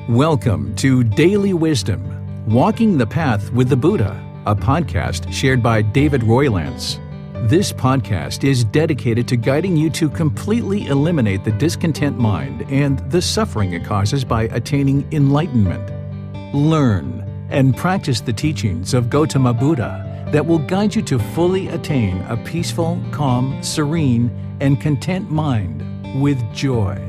Welcome to Daily Wisdom, Walking the Path with the Buddha, a podcast shared by David Roylance. This podcast is dedicated to guiding you to completely eliminate the discontent mind and the suffering it causes by attaining enlightenment. Learn and practice the teachings of Gotama Buddha that will guide you to fully attain a peaceful, calm, serene, and content mind with joy.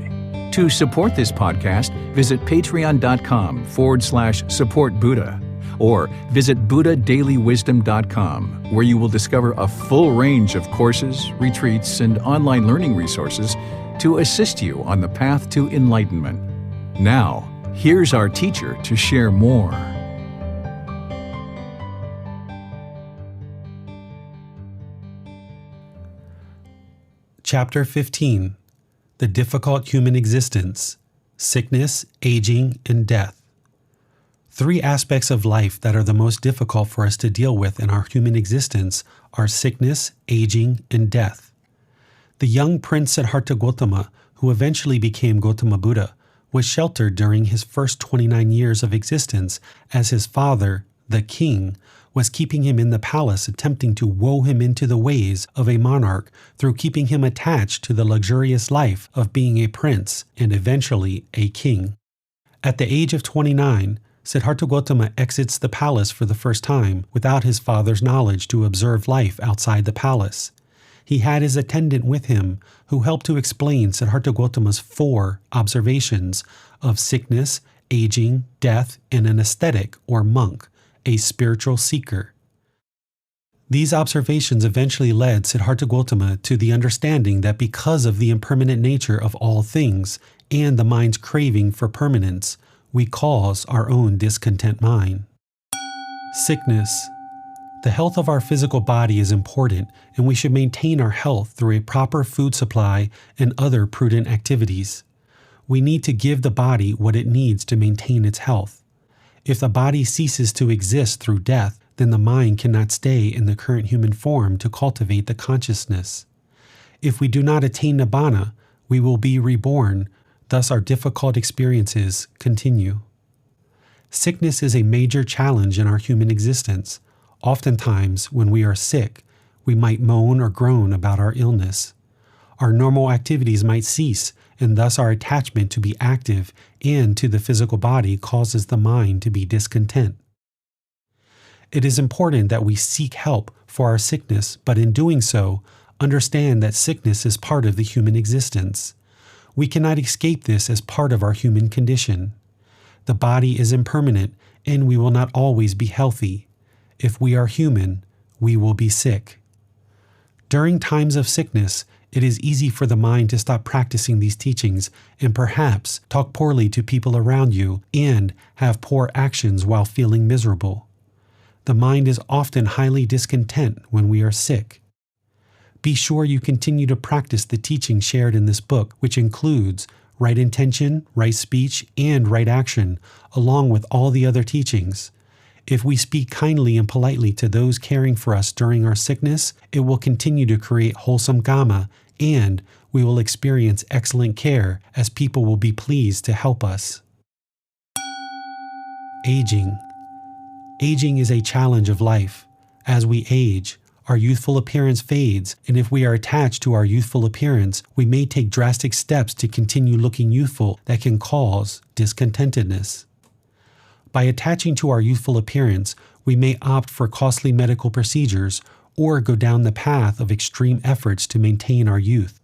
To support this podcast, visit patreon.com/supportbuddha or visit buddhadailywisdom.com, where you will discover a full range of courses, retreats, and online learning resources to assist you on the path to enlightenment. Now, here's our teacher to share more. Chapter 15. The Difficult Human Existence, Sickness, Aging, and Death. Three aspects of life that are the most difficult for us to deal with in our human existence are sickness, aging, and death. The young Prince Siddhartha Gautama, who eventually became Gotama Buddha, was sheltered during his first 29 years of existence as his father, the king, was keeping him in the palace, attempting to woe him into the ways of a monarch through keeping him attached to the luxurious life of being a prince and eventually a king. At the age of 29, Siddhartha Gautama exits the palace for the first time without his father's knowledge to observe life outside the palace. He had his attendant with him who helped to explain Siddhartha Gautama's 4 observations of sickness, aging, death, and an ascetic or monk, a spiritual seeker. These observations eventually led Siddhartha Gautama to the understanding that because of the impermanent nature of all things and the mind's craving for permanence, we cause our own discontent mind. Sickness. The health of our physical body is important, and we should maintain our health through a proper food supply and other prudent activities. We need to give the body what it needs to maintain its health. If the body ceases to exist through death, then the mind cannot stay in the current human form to cultivate the consciousness. If we do not attain Nibbana, we will be reborn, thus our difficult experiences continue. Sickness is a major challenge in our human existence. Oftentimes, when we are sick, we might moan or groan about our illness. Our normal activities might cease, and thus our attachment to be active and to the physical body causes the mind to be discontent. It is important that we seek help for our sickness, but in doing so, understand that sickness is part of the human existence. We cannot escape this as part of our human condition. The body is impermanent, and we will not always be healthy. If we are human, we will be sick. During times of sickness, it is easy for the mind to stop practicing these teachings and perhaps talk poorly to people around you and have poor actions while feeling miserable. The mind is often highly discontent when we are sick. Be sure you continue to practice the teaching shared in this book, which includes right intention, right speech, and right action, along with all the other teachings. If we speak kindly and politely to those caring for us during our sickness, it will continue to create wholesome Dhamma, and we will experience excellent care as people will be pleased to help us. Aging. Aging is a challenge of life. As we age, our youthful appearance fades, and if we are attached to our youthful appearance, we may take drastic steps to continue looking youthful that can cause discontentedness. By attaching to our youthful appearance, we may opt for costly medical procedures or go down the path of extreme efforts to maintain our youth.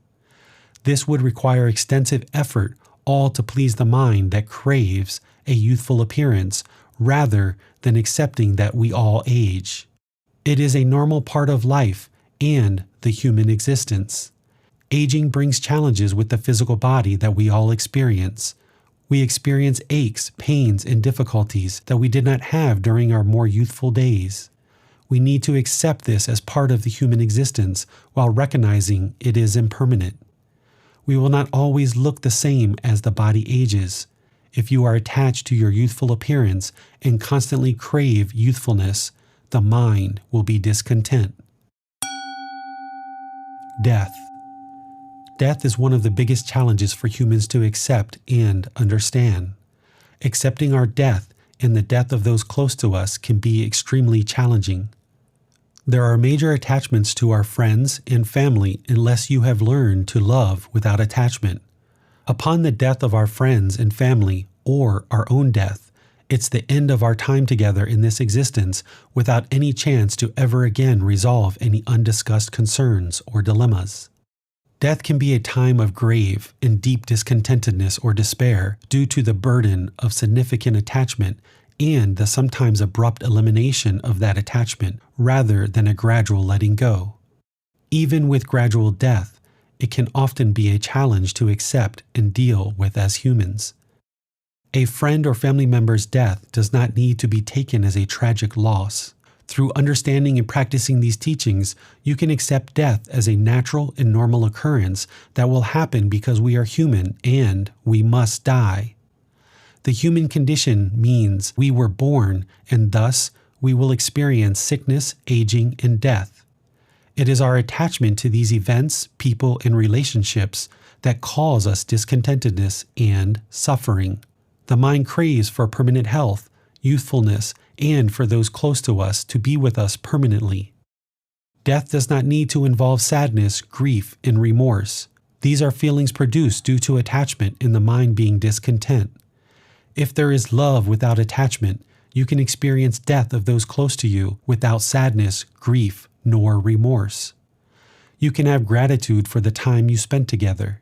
This would require extensive effort, all to please the mind that craves a youthful appearance, rather than accepting that we all age. It is a normal part of life and the human existence. Aging brings challenges with the physical body that we all experience. We experience aches, pains, and difficulties that we did not have during our more youthful days. We need to accept this as part of the human existence while recognizing it is impermanent. We will not always look the same as the body ages. If you are attached to your youthful appearance and constantly crave youthfulness, the mind will be discontent. Death. Death is one of the biggest challenges for humans to accept and understand. accepting our death and the death of those close to us can be extremely challenging. There are major attachments to our friends and family unless you have learned to love without attachment. Upon the death of our friends and family, or our own death, it's the end of our time together in this existence without any chance to ever again resolve any undiscussed concerns or dilemmas. Death can be a time of grave and deep discontentedness or despair due to the burden of significant attachment and the sometimes abrupt elimination of that attachment rather than a gradual letting go. Even with gradual death, it can often be a challenge to accept and deal with as humans. A friend or family member's death does not need to be taken as a tragic loss. Through understanding and practicing these teachings, you can accept death as a natural and normal occurrence that will happen because we are human and we must die. The human condition means we were born and thus we will experience sickness, aging, and death. It is our attachment to these events, people, and relationships that cause us discontentedness and suffering. The mind craves for permanent health, youthfulness, and for those close to us to be with us permanently. Death does not need to involve sadness, grief, and remorse. These are feelings produced due to attachment in the mind being discontent. If there is love without attachment, you can experience death of those close to you without sadness, grief, nor remorse. You can have gratitude for the time you spent together.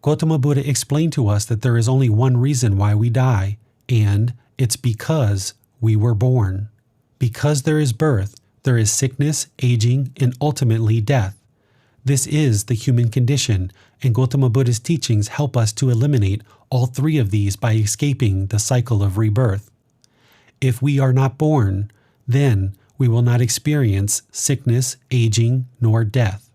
Gotama Buddha explained to us that there is only one reason why we die, and it's because we were born. Because there is birth, there is sickness, aging, and ultimately death. This is the human condition, and Gotama Buddha's teachings help us to eliminate all three of these by escaping the cycle of rebirth. If we are not born, then we will not experience sickness, aging, nor death.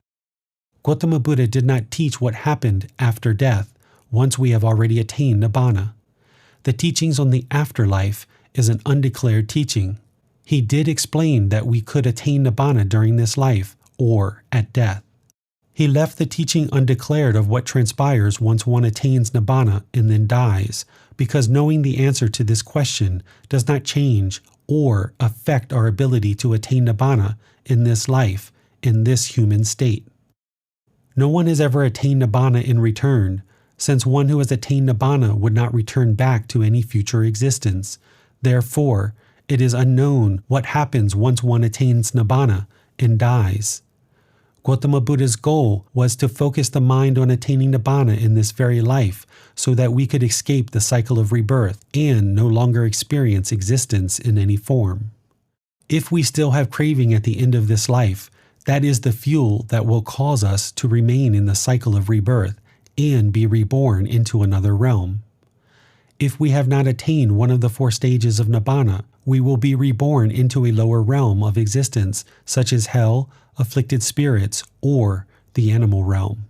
Gotama Buddha did not teach what happened after death once we have already attained Nibbana. The teachings on the afterlife is an undeclared teaching. He did explain that we could attain Nibbana during this life or at death. He left the teaching undeclared of what transpires once one attains Nibbana and then dies, because knowing the answer to this question does not change or affect our ability to attain Nibbana in this life, in this human state. No one has ever attained Nibbana in return, since one who has attained Nibbana would not return back to any future existence. Therefore, it is unknown what happens once one attains Nibbana and dies. Gotama Buddha's goal was to focus the mind on attaining Nibbana in this very life so that we could escape the cycle of rebirth and no longer experience existence in any form. If we still have craving at the end of this life, that is the fuel that will cause us to remain in the cycle of rebirth and be reborn into another realm. If we have not attained one of the 4 stages of Nibbana, we will be reborn into a lower realm of existence, such as hell, afflicted spirits, or the animal realm.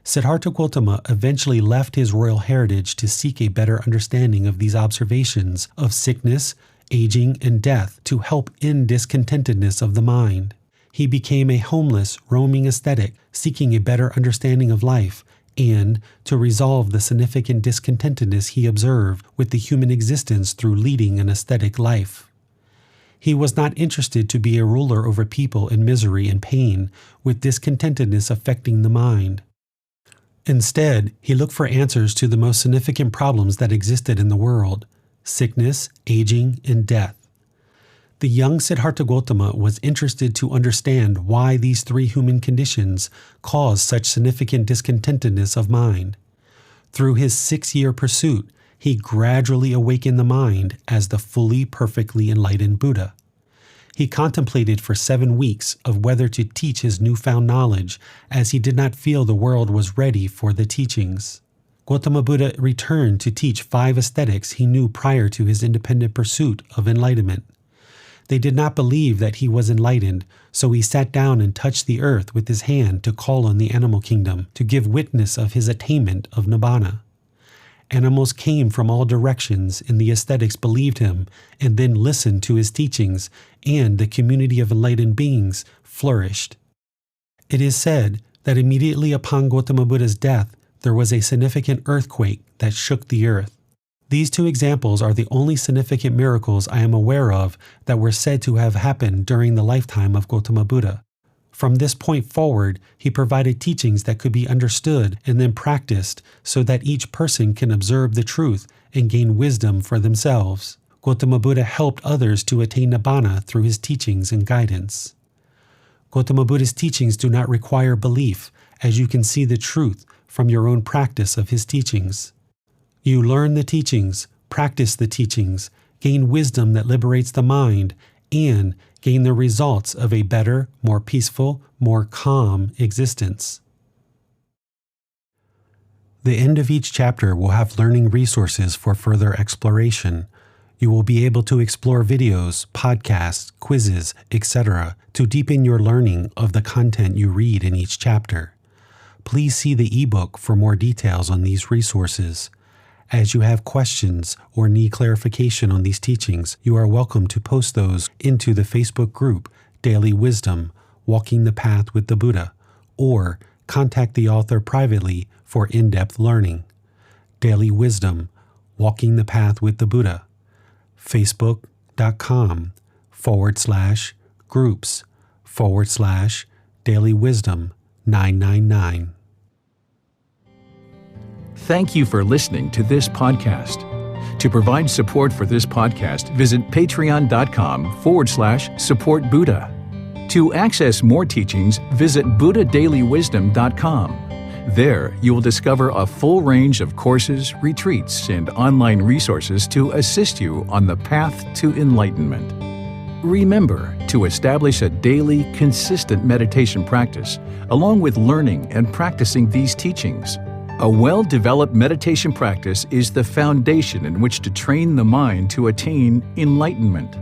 Siddhartha Gautama eventually left his royal heritage to seek a better understanding of these observations of sickness, aging, and death to help end discontentedness of the mind. He became a homeless, roaming ascetic, seeking a better understanding of life, and to resolve the significant discontentedness he observed with the human existence through leading an ascetic life. He was not interested to be a ruler over people in misery and pain, with discontentedness affecting the mind. Instead, he looked for answers to the most significant problems that existed in the world: sickness, aging, and death. The young Siddhartha Gautama was interested to understand why these 3 human conditions cause such significant discontentedness of mind. Through his 6-year pursuit, he gradually awakened the mind as the fully, perfectly enlightened Buddha. He contemplated for 7 weeks of whether to teach his newfound knowledge, as he did not feel the world was ready for the teachings. Gotama Buddha returned to teach 5 ascetics he knew prior to his independent pursuit of enlightenment. They did not believe that he was enlightened, so he sat down and touched the earth with his hand to call on the animal kingdom to give witness of his attainment of Nibbana. Animals came from all directions, and the ascetics believed him and then listened to his teachings, and the community of enlightened beings flourished. It is said that immediately upon Gotama Buddha's death, there was a significant earthquake that shook the earth. These two examples are the only significant miracles I am aware of that were said to have happened during the lifetime of Gotama Buddha. From this point forward, he provided teachings that could be understood and then practiced so that each person can observe the truth and gain wisdom for themselves. Gotama Buddha helped others to attain Nibbana through his teachings and guidance. Gotama Buddha's teachings do not require belief, as you can see the truth from your own practice of his teachings. You learn the teachings, practice the teachings, gain wisdom that liberates the mind, and gain the results of a better, more peaceful, more calm existence. The end of each chapter will have learning resources for further exploration. You will be able to explore videos, podcasts, quizzes, etc. to deepen your learning of the content you read in each chapter. Please see the ebook for more details on these resources. As you have questions or need clarification on these teachings, you are welcome to post those into the Facebook group Daily Wisdom, Walking the Path with the Buddha, or contact the author privately for in-depth learning. Daily Wisdom, Walking the Path with the Buddha. Facebook.com/groups/Daily Wisdom 999. Thank you for listening to this podcast. To provide support for this podcast, visit patreon.com/support Buddha. To access more teachings, visit buddhadailywisdom.com. There, you will discover a full range of courses, retreats, and online resources to assist you on the path to enlightenment. Remember to establish a daily, consistent meditation practice, along with learning and practicing these teachings. A well-developed meditation practice is the foundation in which to train the mind to attain enlightenment.